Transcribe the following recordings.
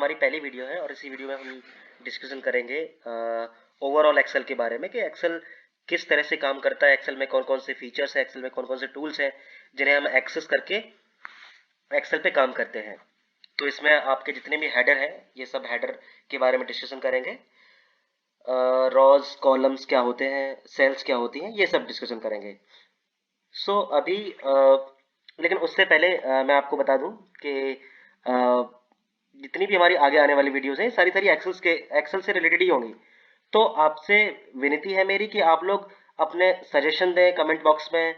हमारी पहली वीडियो है और इसी वीडियो में हम डिस्कशन करेंगे ओवरऑल एक्सेल के बारे में कि एक्सेल किस तरह से काम करता है, एक्सेल में कौन कौन से फीचर्स हैं, एक्सेल में कौन कौन से टूल्स हैं जिन्हें हम एक्सेस करके एक्सेल पे काम करते हैं। तो इसमें आपके जितने भी हेडर हैं, ये सब हेडर के बारे में डिस्कशन करेंगे। रॉज कॉलम्स क्या होते हैं, सेल्स क्या होती हैं, ये सब डिस्कशन करेंगे। अभी लेकिन उससे पहले मैं आपको बता दूं कि जितनी भी हमारी आगे आने वाली वीडियोस हैं सारी सारी एक्सेल से रिलेटेड ही होंगी। तो आपसे विनती है मेरी कि आप लोग अपने सजेशन दें कमेंट बॉक्स में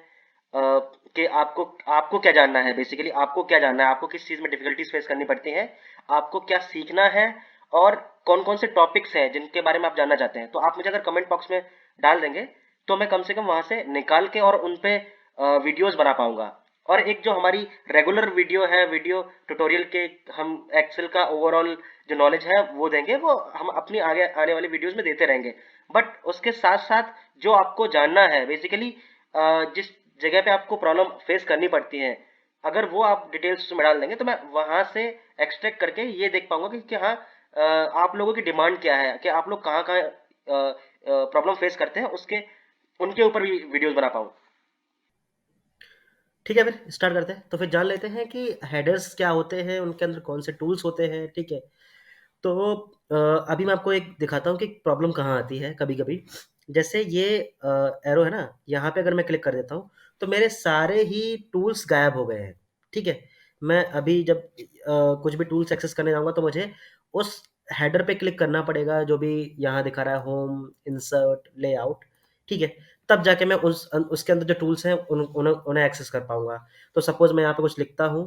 कि आपको आपको क्या जानना है। बेसिकली आपको क्या जानना है, आपको किस चीज़ में डिफिकल्टीज फेस करनी पड़ती हैं, आपको क्या सीखना है और कौन कौन से टॉपिक्स हैं जिनके बारे में आप जानना चाहते हैं। तो आप मुझे अगर कमेंट बॉक्स में डाल देंगे तो मैं कम से कम वहाँ से निकाल के और उन पे वीडियोस बना पाऊंगा। और एक जो हमारी रेगुलर वीडियो है, वीडियो ट्यूटोरियल के, हम एक्सेल का ओवरऑल जो नॉलेज है वो देंगे, वो हम अपनी आगे आने वाली वीडियोस में देते रहेंगे। बट उसके साथ साथ जो आपको जानना है बेसिकली, जिस जगह पे आपको प्रॉब्लम फेस करनी पड़ती है, अगर वो आप डिटेल्स में डाल देंगे तो मैं वहां से एक्सट्रैक्ट करके ये देख पाऊंगा कि हाँ, आप लोगों की डिमांड क्या है, कि आप लोग कहाँ कहाँ प्रॉब्लम फेस करते हैं, उसके उनके ऊपर भी वीडियोस बना पाऊँ। ठीक है, फिर स्टार्ट करते हैं। तो फिर जान लेते हैं कि हेडर्स क्या होते हैं, उनके अंदर कौन से टूल्स होते हैं। ठीक है, तो अभी मैं आपको एक दिखाता हूँ कि प्रॉब्लम कहाँ आती है कभी कभी। जैसे ये एरो है ना, यहाँ पे अगर मैं क्लिक कर देता हूँ तो मेरे सारे ही टूल्स गायब हो गए हैं। ठीक है, मैं अभी जब कुछ भी टूल्स एक्सेस करने जाऊँगा तो मुझे उस हेडर पे क्लिक करना पड़ेगा जो भी यहाँ दिखा रहा है, होम, इंसर्ट, लेआउट। ठीक है, तब जाके मैं उसके अंदर जो टूल्स हैं उन्हें एक्सेस कर पाऊंगा। तो सपोज मैं यहाँ पे कुछ लिखता हूँ।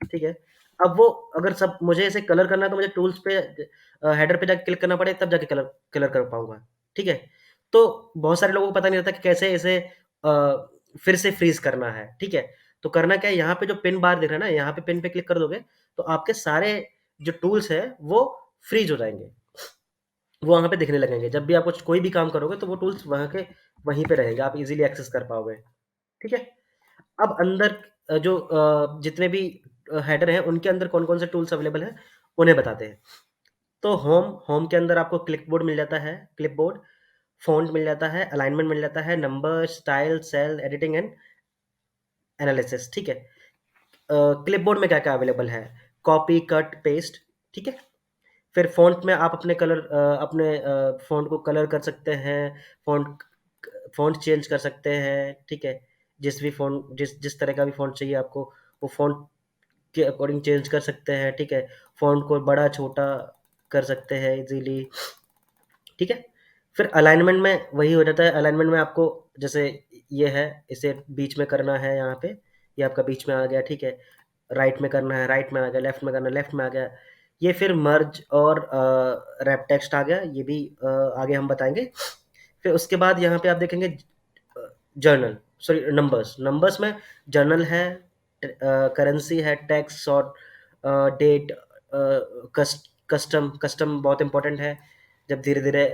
ठीक है, अब वो अगर सब मुझे इसे कलर करना है तो मुझे टूल्स पे हेडर पे जाके क्लिक करना पड़ेगा, तब जाके कलर कलर कर पाऊंगा। ठीक है, तो बहुत सारे लोगों को पता नहीं रहता कि कैसे इसे फिर से फ्रीज करना है। ठीक है, तो करना क्या है, यहाँ पे जो पिन बार दिख रहा है ना, यहाँ पे पिन पे क्लिक कर दोगे तो आपके सारे जो टूल्स है वो फ्रीज हो जाएंगे, वो वहाँ पे दिखने लगेंगे। जब भी आप कुछ कोई भी काम करोगे तो वो टूल्स वहाँ के वहीं पे रहेंगे, आप इजीली एक्सेस कर पाओगे। ठीक है, अब अंदर जो जितने भी हेडर हैं उनके अंदर कौन-कौन से टूल्स अवेलेबल हैं उन्हें बताते हैं। तो होम होम के अंदर आपको क्लिपबोर्ड मिल जाता है, क्लिपबोर्ड, फ़ॉन्ट मिल जाता है, अलाइनमेंट मिल जाता है, number, style, cell, editing and analysis. ठीक है, क्लिपबोर्ड में क्या-क्या अवेलेबल है, कॉपी, कट, पेस्ट। ठीक है, फिर फ़ॉन्ट में आप अपने फ़ॉन्ट को कलर कर सकते हैं, फ़ॉन्ट फ़ॉन्ट चेंज कर सकते हैं। ठीक है, जिस भी फ़ॉन्ट जिस जिस तरह का भी फ़ॉन्ट चाहिए आपको, वो फ़ॉन्ट के अकॉर्डिंग चेंज कर सकते हैं। ठीक है, फ़ॉन्ट को बड़ा-छोटा कर सकते हैं इज़िली। ठीक है, फिर अलाइनमेंट में वही हो जाता है। अलाइनमेंट में आपको जैसे ये है, इसे बीच में करना है यहाँ पे, ये आपका बीच में आ गया। ठीक है, राइट में करना है, राइट में आ गया, लेफ्ट में करना है, लेफ्ट में आ गया। ये फिर मर्ज और रैप टेक्स्ट आ गया, ये भी आगे हम बताएँगे। फिर उसके बाद यहाँ पे आप देखेंगे जर्नल, सॉरी, नंबर्स। नंबर्स में जर्नल है, करेंसी है, text, short, date, custom. Custom बहुत इंपॉर्टेंट है। जब धीरे-धीरे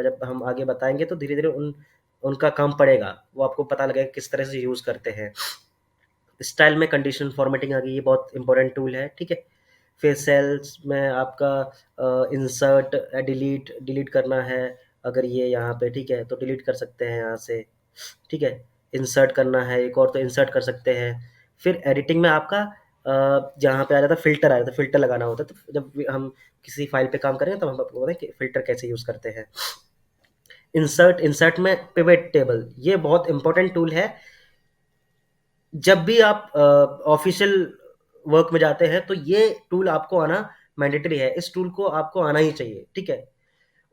जब हम आगे बताएँगे तो धीरे-धीरे उनका काम पड़ेगा, वो आपको पता लगेगा किस तरह से यूज़ करते हैं। स्टाइल में कंडीशनल फॉर्मेटिंग आ गई, ये बहुत इंपॉर्टेंट टूल है। ठीक है, फिर सेल्स में आपका इंसर्ट, डिलीट डिलीट करना है, अगर ये यहाँ पे, ठीक है, तो डिलीट कर सकते हैं यहाँ से। ठीक है, इंसर्ट करना है एक और तो इंसर्ट कर सकते हैं। फिर एडिटिंग में आपका जहाँ पे आ जाता है फ़िल्टर, आ जाता है, फ़िल्टर लगाना होता है। तो जब भी हम किसी फ़ाइल पे काम करेंगे तब हम आपको बताएँ कि फ़िल्टर कैसे यूज़ करते हैं। इंसर्ट इंसर्ट में पिवट टेबल, ये बहुत इंपॉर्टेंट टूल है। जब भी आप ऑफ़िशियल वर्क में जाते हैं तो ये टूल आपको आना मैंडेटरी है। इस टूल को आपको आना ही चाहिए। ठीक है,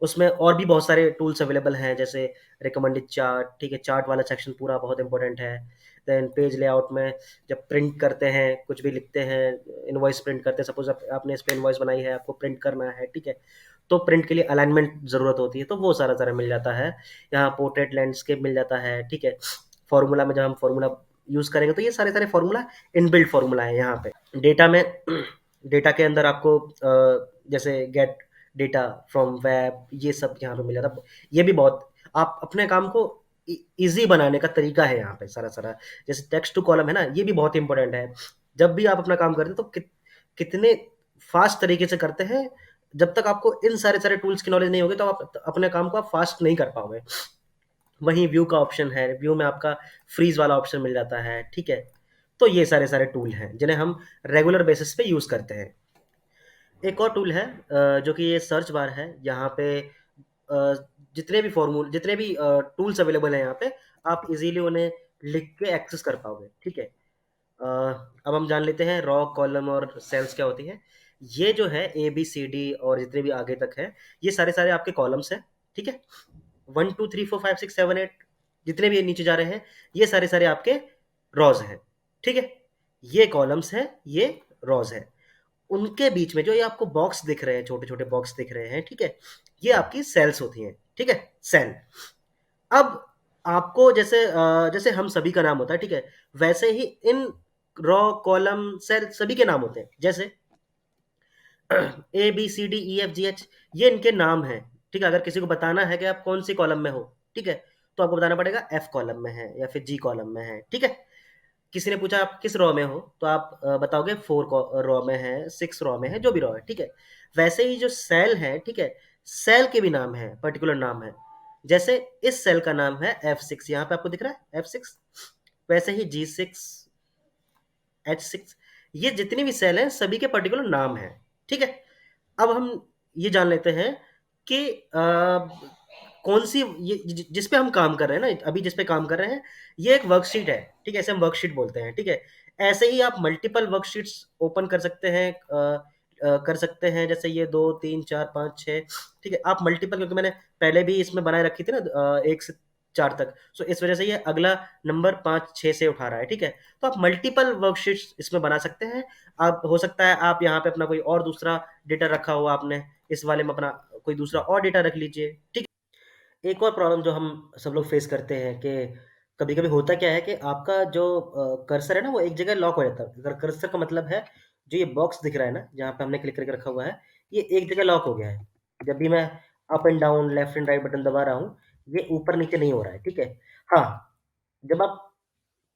उसमें और भी बहुत सारे टूल्स अवेलेबल हैं, जैसे रिकमेंडेड चार्ट। ठीक है, चार्ट वाला सेक्शन पूरा बहुत इंपॉर्टेंट है। देन पेज लेआउट में जब प्रिंट करते हैं, कुछ भी लिखते हैं, इनवॉइस प्रिंट करते हैं, सपोज़ आपने इस पे इनवॉइस बनाई है, आपको प्रिंट करना है। ठीक है, तो प्रिंट के लिए अलाइनमेंट ज़रूरत होती है, तो वो सारा मिल जाता है। यहाँ पोर्ट्रेट, लैंडस्केप मिल जाता है। ठीक है, फ़ॉर्मूला में जब हम फ़ॉर्मूला यूज़ करेंगे तो ये सारे फ़ॉर्मूला इनबिल्ट फ़ॉर्मूला है यहाँ पे। डेटा में डेटा के अंदर आपको जैसे गेट डेटा फ्रॉम वेब, ये सब यहाँ पे मिल जाता है। ये भी बहुत आप अपने काम को ईज़ी बनाने का तरीका है यहाँ पे सारा। जैसे टेक्स्ट टू कॉलम है ना, ये भी बहुत इंपॉर्टेंट है। जब भी आप अपना काम करते हैं तो कितने फास्ट तरीके से करते हैं। जब तक आपको इन सारे टूल्स की नॉलेज नहीं होगी तो आप अपने काम को आप फास्ट नहीं कर पाओगे। वहीं व्यू का ऑप्शन है, व्यू में आपका फ्रीज वाला ऑप्शन मिल जाता है, ठीक है। तो ये सारे टूल हैं जिन्हें हम रेगुलर बेसिस पे यूज करते हैं। एक और टूल है जो कि ये सर्च बार है। यहाँ पे अ, जितने भी टूल्स अवेलेबल हैं यहाँ पे, आप इजीली उन्हें लिख के एक्सेस कर पाओगे, ठीक है। अब हम जान लेते हैं रॉ, कॉलम और सेल्स क्या होती है। ये जो है ए बी सी डी और जितने भी आगे तक है, ये सारे आपके कॉलम्स हैं, ठीक है। 1 2 3 4 5 6 7 8 जितने भी नीचे जा रहे हैं, ये सारे आपके रॉज हैं, ठीक है। ये कॉलम्स हैं, ये रॉज हैं। उनके बीच में जो ये आपको बॉक्स दिख रहे हैं, छोटे छोटे बॉक्स दिख रहे हैं, ठीक है, ये आपकी सेल्स होती हैं, ठीक है, सेल। अब आपको जैसे हम सभी का नाम होता है, ठीक है, वैसे ही इन रॉ, कॉलम, सेल सभी के नाम होते हैं। जैसे A B C D E F G H, ये इनके नाम हैं, ठीक है। अगर किसी को बताना है कि आप कौन सी कॉलम में हो, ठीक है, तो आपको बताना पड़ेगा एफ कॉलम में है या फिर जी कॉलम में है, ठीक है। किसी ने पूछा आप किस रॉ में हो, तो आप बताओगे 4 रॉ में है, 6 रॉ में है, जो भी रॉ है, ठीक है। वैसे ही जो सेल है, ठीक है, सेल के भी नाम है, पर्टिकुलर नाम है। जैसे इस सेल का नाम है F6, यहाँ पे आपको दिख रहा है F6। वैसे ही G6, H6, ये जितनी भी सेल हैं सभी के पर्टिकुलर नाम है, ठीक है। अब हम ये जान लेते हैं कि कौन सी जिस पे हम काम कर रहे हैं ना, अभी जिस पे काम कर रहे हैं, ये एक वर्कशीट है, ठीक है, ऐसे हम वर्कशीट बोलते हैं, ठीक है। ऐसे ही आप मल्टीपल वर्कशीट्स ओपन कर सकते हैं, कर सकते हैं, जैसे ये 2 3 4 5 6, ठीक है। आप मल्टीपल, क्योंकि मैंने पहले भी इसमें बनाए रखी थी ना 1 से 4 तक, सो इस वजह से ये अगला नंबर 5 6 से उठा रहा है, ठीक है। तो आप मल्टीपल वर्कशीट्स इसमें बना सकते हैं। आप हो सकता है आप यहाँ पे अपना कोई और दूसरा डेटा रखा हुआ आपने, इस वाले में अपना कोई दूसरा और डेटा रख लीजिए, ठीक है। एक और प्रॉब्लम जो हम सब लोग फेस करते हैं कि कभी कभी होता क्या है कि आपका जो कर्सर है ना, वो एक जगह लॉक हो जाता है। अगर कर्सर का मतलब है जो ये बॉक्स दिख रहा है ना, जहाँ पे हमने क्लिक करके रखा हुआ है, ये एक जगह लॉक हो गया है। जब भी मैं up and down, left and right button दबा रहा हूँ, ये ऊपर नीचे नहीं हो रहा है, ठीक है। हाँ, जब आप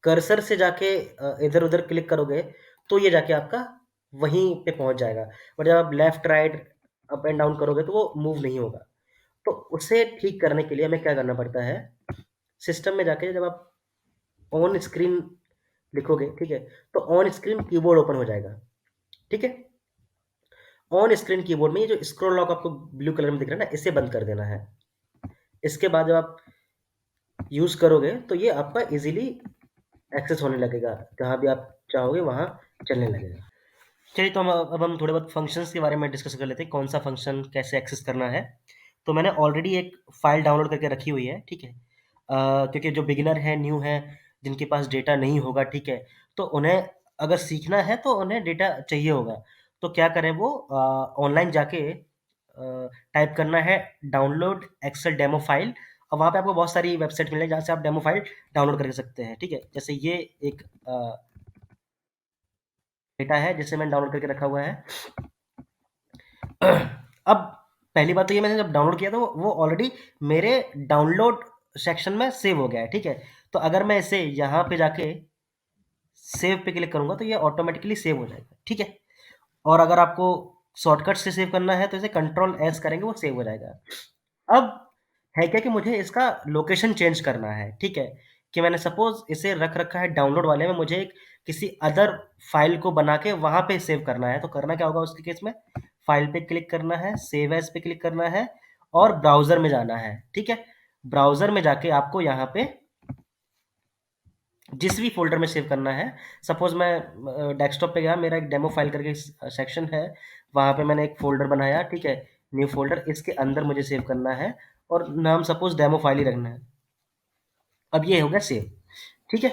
कर्सर से जाके इधर उधर क्लिक करोगे, तो ये जाके आपका वहीं पे पहुंच जाएगा। और जब आप left right up and down करोगे तो वो मूव नहीं होगा। तो उसे ठीक करने के लिए हमें क्या करना पड़ता है, सिस्टम में जाके जब आप ऑन स्क्रीन लिखोगे, ठीक है, तो ऑन स्क्रीन कीबोर्ड ओपन हो जाएगा, ठीक है। ऑन स्क्रीन कीबोर्ड में ये जो स्क्रॉल लॉक आपको ब्लू कलर में दिख रहा है ना, इसे बंद कर देना है। इसके बाद जब आप यूज करोगे तो ये आपका इजीली एक्सेस होने लगेगा, जहां भी आप चाहोगे वहां चलने लगेगा। चलिए, तो अब हम थोड़े बहुत फंक्शंस के बारे में डिस्कस कर लेते हैं, कौन सा फंक्शन कैसे एक्सेस करना है। तो मैंने ऑलरेडी एक फाइल डाउनलोड करके रखी हुई है, ठीक है। क्योंकि जो बिगिनर है, न्यू है, जिनके पास डेटा नहीं होगा, ठीक है, तो उन्हें अगर सीखना है तो उन्हें डेटा चाहिए होगा। तो क्या करें, वो ऑनलाइन जाके टाइप करना है डाउनलोड एक्सेल डेमो फाइल, और वहाँ पे आपको बहुत सारी वेबसाइट मिलेगी जहाँ से आप डेमो फाइल डाउनलोड कर सकते हैं, ठीक है। जैसे ये एक डेटा है जिसे मैंने डाउनलोड करके रखा हुआ है। अब पहली बात तो ये, मैंने जब डाउनलोड किया तो वो ऑलरेडी मेरे डाउनलोड सेक्शन में सेव हो गया है, ठीक है। तो अगर मैं इसे यहाँ पे जाके सेव पे क्लिक करूंगा तो ये ऑटोमेटिकली सेव हो जाएगा, ठीक है। और अगर आपको शॉर्टकट से सेव करना है तो इसे कंट्रोल एस करेंगे, वो सेव हो जाएगा। अब है क्या कि मुझे इसका लोकेशन चेंज करना है, ठीक है। कि मैंने सपोज इसे रख रखा है डाउनलोड वाले में, मुझे एक किसी अदर फाइल को बना के वहां पे सेव करना है। तो करना क्या होगा उसके केस में, फाइल पे क्लिक करना है, सेव एज पे क्लिक करना है, और ब्राउजर में जाना है, ठीक है। ब्राउजर में जाके आपको यहाँ पे जिस भी फोल्डर में सेव करना है, सपोज मैं डेस्कटॉप पे गया, मेरा एक डेमो फाइल करके सेक्शन है, वहां पे मैंने एक फोल्डर बनाया, ठीक है, न्यू फोल्डर, इसके अंदर मुझे सेव करना है, और नाम सपोज डेमो फाइल ही रखना है। अब ये हो गया सेव, ठीक है।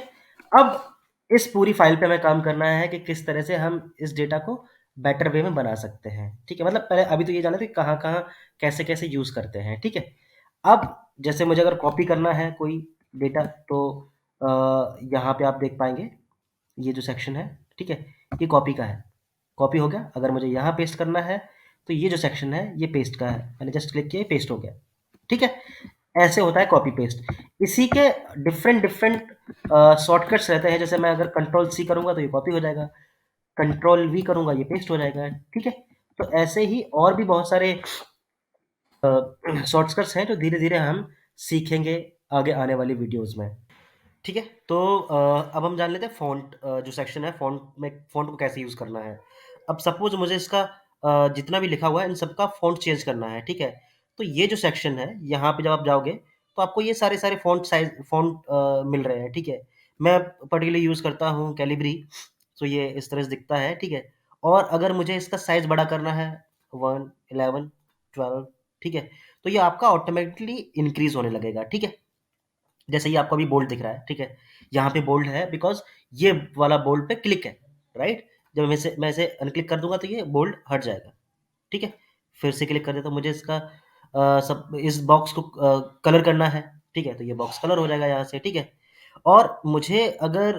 अब इस पूरी फाइल पे हमें काम करना है कि किस तरह से हम इस डेटा को बेटर वे में बना सकते हैं, ठीक है। मतलब पहले अभी तो ये जाना था कि कहाँ कहाँ कैसे कैसे यूज करते हैं, ठीक है। अब जैसे मुझे अगर कॉपी करना है कोई डेटा, तो यहाँ पे आप देख पाएंगे ये जो सेक्शन है, ठीक है, ये कॉपी का है, कॉपी हो गया। अगर मुझे यहाँ पेस्ट करना है तो ये जो सेक्शन है ये पेस्ट का है, मैंने जस्ट क्लिक किया, पेस्ट हो गया, ठीक है। ऐसे होता है कॉपी पेस्ट। इसी के डिफरेंट डिफरेंट शॉर्टकट्स रहते हैं। जैसे मैं अगर कंट्रोल सी करूंगा तो ये कॉपी हो जाएगा, कंट्रोल वी करूँगा, ये पेस्ट हो जाएगा, ठीक है? तो ऐसे ही और भी बहुत सारे शॉर्टकट्स हैं जो धीरे-धीरे हम सीखेंगे आगे आने वाली वीडियोज़ में। ठीक है, तो अब हम जान लेते हैं फ़ॉन्ट जो सेक्शन है फ़ॉन्ट को कैसे यूज़ करना है। अब सपोज़ मुझे इसका जितना भी लिखा हुआ है इन सबका फ़ॉन्ट चेंज करना है, ठीक है? तो ये जो सेक्शन है, यहाँ पे जब आप जाओगे, तो आपको ये सारे फ़ॉन्ट मिल रहे हैं, ठीक है? मैं पर्टिकुलरली यूज़ करता हूँ कैलिब्री, तो ये इस तरह से दिखता है, ठीक है? और अगर मुझे इसका साइज़ बड़ा करना है 1, 11, 12, ठीक है? तो ये आपका ऑटोमैटिकली इंक्रीज़ होने लगेगा, ठीक है? जैसे ये आपको अभी बोल्ड दिख रहा है, ठीक है? यहाँ पे बोल्ड है बिकॉज़ ये वाला बोल्ड पे क्लिक है, राइट? जब मैं इसे अनक्लिक कर दूँगा तो ये बोल्ड हट जाएगा, ठीक है? फिर से क्लिक कर देता हूँ, मुझे इसका सब इस बॉक्स को कलर करना है, ठीक है? तो ये बॉक्स कलर हो जाएगा यहाँ से, ठीक है? और मुझे अगर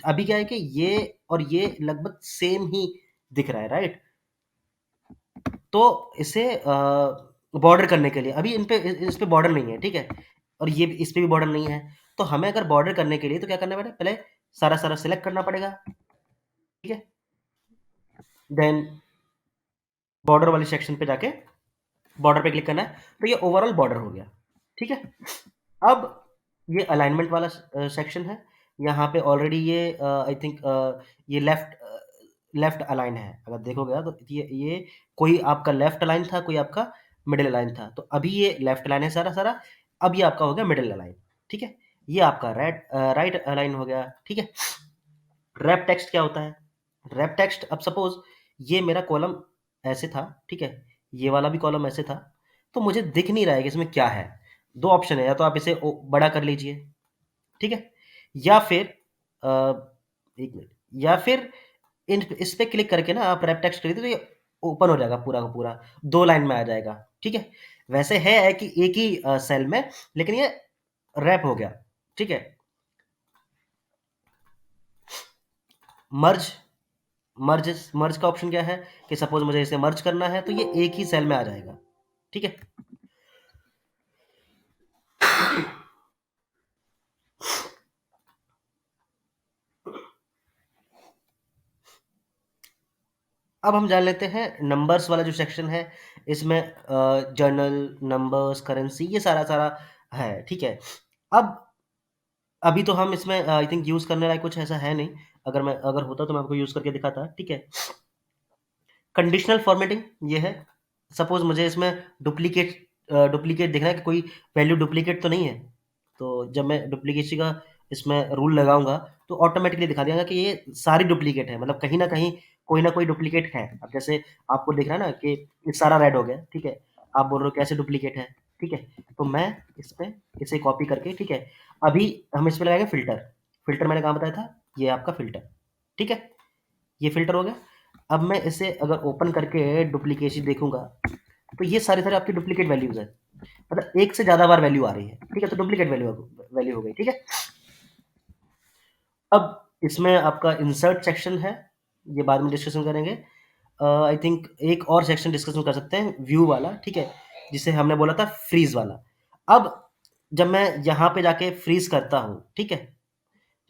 अभी क्या है कि ये और ये लगभग सेम ही दिख रहा है, राइट? तो इसे बॉर्डर करने के लिए अभी इस पे बॉर्डर नहीं है, ठीक है? और ये इस पे भी बॉर्डर नहीं है। तो हमें अगर बॉर्डर करने के लिए तो क्या करना पड़ेगा? पहले सारा-सारा सेलेक्ट करना पड़ेगा, ठीक है? देन बॉर्डर वाले सेक्शन पे जाके बॉर्डर पे क्लिक करना है, तो ये ओवरऑल बॉर्डर हो गया, ठीक है? अब ये अलाइनमेंट वाला सेक्शन है। यहाँ पे ऑलरेडी ये आई थिंक ये लेफ्ट अलाइन है। अगर देखोगे तो ये कोई आपका लेफ्ट अलाइन था, कोई आपका मिडल अलाइन था। तो अभी ये लेफ्ट अलाइन है सारा-सारा, अब ये आपका हो गया मिडल अलाइन, ठीक है? ये आपका राइट अलाइन हो गया, ठीक है? रैप टेक्स्ट क्या होता है? रैप टेक्स्ट अब सपोज़ ये मेरा कॉलम ऐसे था, ठीक है? ये वाला भी कॉलम ऐसे था, तो मुझे दिख नहीं रहा है कि इसमें क्या है। 2 ऑप्शन है, या तो आप इसे बड़ा कर लीजिए, ठीक है? या फिर अ, 1 मिनट, या फिर इन इस पे क्लिक करके ना आप रैप टेक्स्ट करिए तो ये ओपन हो जाएगा पूरा का पूरा, 2 लाइन में आ जाएगा, ठीक है? वैसे है कि एक ही सेल में, लेकिन ये रैप हो गया, ठीक है? मर्ज मर्ज मर्ज का ऑप्शन क्या है कि सपोज़ मुझे इसे मर्ज करना है तो ये एक ही सेल में आ जाएगा, ठीक है? अब हम जान लेते हैं नंबर्स वाला जो सेक्शन है, इसमें जर्नल, नंबर्स, करेंसी ये सारा-सारा है, ठीक है? अब अभी तो हम इसमें आई थिंक यूज़ करने लायक कुछ ऐसा है नहीं, अगर होता तो मैं आपको यूज़ करके दिखाता, ठीक है? कंडीशनल फॉर्मेटिंग ये है, सपोज़ मुझे इसमें डुप्लीकेट देखना है कि कोई वैल्यू डुप्लीकेट तो नहीं है। तो जब मैं डुप्लीकेसी का इसमें रूल लगाऊँगा, तो ऑटोमैटिकली दिखा देगा कि ये सारी डुप्लीकेट है, मतलब कहीं न कहीं कोई न कोई डुप्लीकेट है। अब जैसे आपको दिख रहा है ना कि ये सारा रेड हो गया, ठीक है? आप बोल रहे हो कैसे डुप्लीकेट है, ठीक है? तो मैं इसमें इसे कॉपी करके, ठीक है? अभी हम इसमें लगाएँगे फ़िल्टर। फ़िल्टर मैंने कहाँ बताया था? ये आपका फ़िल्टर, ठीक है? ये फ़िल्टर हो गया। अब मैं इसे अगर ओपन करके डुप्लीकेसी देखूँगा, तो ये सारे-सारे आपकी डुप्लीकेट वैल्यूज़ हैं। मतलब एक से ज़्यादा बार वैल्यू आ रही है, ठीक है? तो डुप्लीकेट वैल्यू हो गई, ठीक है? अब इसमें आपका इंसर्ट सेक्शन है, ये बाद में डिस्कशन करेंगे। आई थिंक एक और सेक्शन डिस्कशन कर सकते हैं, व्यू वाला, ठीक है? जिसे हमने बोला था फ्रीज़ वाला। अब जब मैं यहाँ पे जाके फ्रीज़ करता हूँ, ठीक है?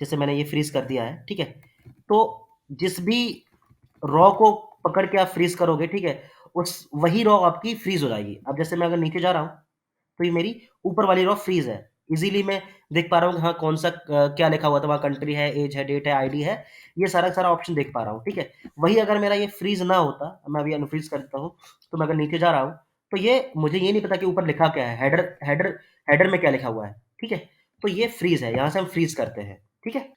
जैसे मैंने ये फ्रीज़ कर दिया है, ठीक है? तो जिस भी रॉ को पकड़ के आप फ्रीज़ करोगे, ठीक है? उस वही रॉ आपकी फ्रीज़ हो जाएगी। अब जैसे मैं अगर नीचे जा रहा हूँ, तो ये मेरी ऊपर वाली रॉ फ्रीज़ है। इज़िली मैं देख पा रहा हूँ कि हाँ, कौन-सा क्या लिखा हुआ था, वहाँ कंट्री है, ऐज है, डेट है, आईडी है, ये सारा का सारा ऑप्शन देख पा रहा हूँ, ठीक है? वही अगर मेरा ये फ्रीज़ ना होता, मैं अभी अनफ्रीज़ कर देता हूँ, तो मैं अगर नीचे जा रहा हूँ, तो ये मुझे ये नहीं पता कि ऊपर लिखा क्या है, हेडर में क्या लिखा हुआ है, ठीक है? तो ये फ्रीज़ है, यहाँ से हम फ्रीज़ करते हैं, ठीक है?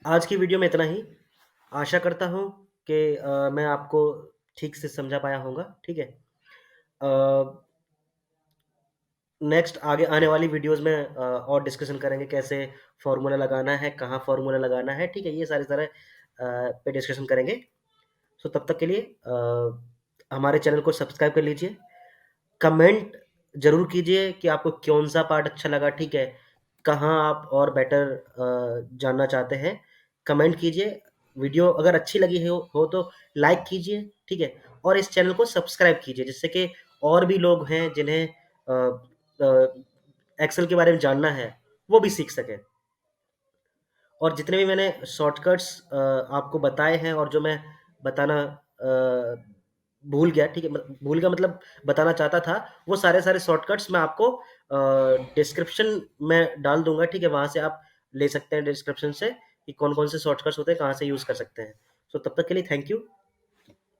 आज की वीडियो में इतना ही। आशा करता हूँ कि मैं आपको ठीक से समझा पाया होऊँगा, ठीक है? अ, नेक्स्ट आगे आने वाली वीडियोज़ में और डिस्कशन करेंगे कैसे फ़ॉर्मूला लगाना है, कहाँ फ़ॉर्मूला लगाना है, ठीक है? ये सारे-सारे पे डिस्कशन करेंगे। सो तब तक के लिए हमारे चैनल को सब्सक्राइब कर लीजिए। कमेंट ज़रूर कीजिए कि आपको कौन-सा पार्ट अच्छा लगा, ठीक है? कहाँ आप और बेटर जानना चाहते हैं, कमेंट कीजिए। वीडियो अगर अच्छी लगी हो तो लाइक कीजिए, ठीक है? और इस चैनल को सब्सक्राइब कीजिए जिससे कि और भी लोग हैं जिन्हें एक्सेल के बारे में जानना है, वो भी सीख सकें। और जितने भी मैंने शॉर्टकट्स आपको बताए हैं और जो मैं बताना भूल गया, ठीक है? भूल गया मतलब बताना चाहता था, वो सारे-सारे शॉर्टकट्स मैं आपको डिस्क्रिप्शन में डाल दूँगा, ठीक है? वहाँ से आप ले सकते हैं डिस्क्रिप्शन से कि कौन-कौन से शॉर्टकट्स होते हैं, कहाँ से यूज़ कर सकते हैं। सो तब तक के लिए थैंक यू।